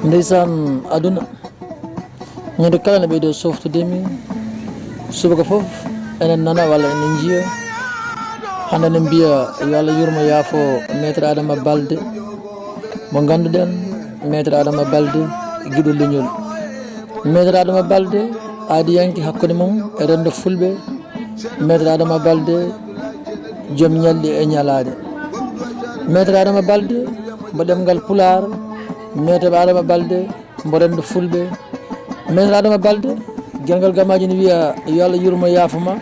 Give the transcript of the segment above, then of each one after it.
ndeysan aduna ñande kala ne ɓeydo softudemi subaka foof enen nana walla enen jiya hande ne mbiya yo Allah yurmo yaafo maître Adama Balde mo ganduɗen maître Adama Balde guiɗo leñol. maître Adama Balde aadiyanke hakkude mum e rendo fulɓe. maître Adama Balde joom ñalli e ñalade. maître Adama Balde mbo ɗemgal pular. maître Adama Balde mbo rendo fulɓe. maître Adama Balde guelgal gamaji ne wiya yo Allah yurmo yaafoma,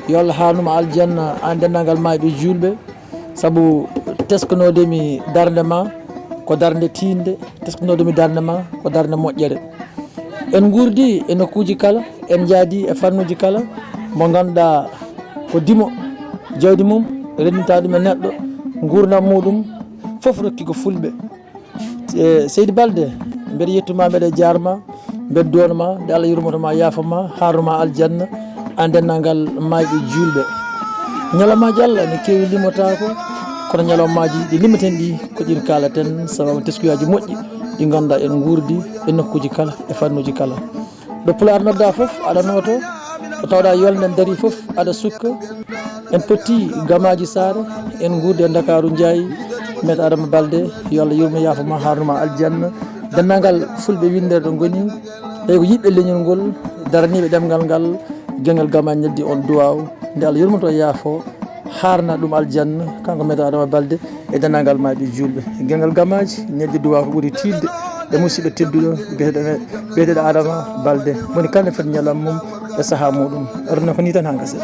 yo Allah harnuma aljanna an dendagal mayɓe julɓe. saabu teskanodemi darde ma ko darde tinde, teskanodemi darde ma ko darde moƴƴere. en gurdi e nokkuji kala, en jaadi e fannuji kala mo ganduɗa ko dimo jawdi mum rendinta ɗum e neɗɗo, gurdam muɗum foof rokki ko fulɓe. Seydi Balde mbeɗa yettuma, mbeɗa jarma, mbeɗa donma, nde Allah yurmotoma yaafama, harnuma aljanna an dendagal mayɓe julɓe. ñalawmaji Allah ne kewi limotako, kono ñalawmaji ɗi limaten ɗi ko ɗin kalaten sababu teskuyaji moƴƴi ɗi ganduɗa en gurdi e nokkuji kala e fannuji kala. ɗo Pular nodda foof aɗa noto, ɗo tawɗa yolde daari foof aɗa sukka. en petti gamaji Sare, en gurdi e Dakaru Ndiayi. maître Adama Balde yo Allah yurmo yaafoma, harnuma aljanna dendagal fulɓe windere ɗo goni tawi ko yiɓɓe leñol ngol daraniɓe ɗemgal ngal guelgal gamaji ñaddi on duwaw, nde Allah yurmoto yaafo harna ɗum aljanna kanko maître Adama Balde e dendagal mayɓe julɓe. guelgal gamaji ñaddi duwaw ko ɓuuri tilde e musidɗo tedduɗo biyeteɗo Adama Balde moni kala ne foti ñalam mum e saaha muɗum. aduna ko ni tan ha gasee.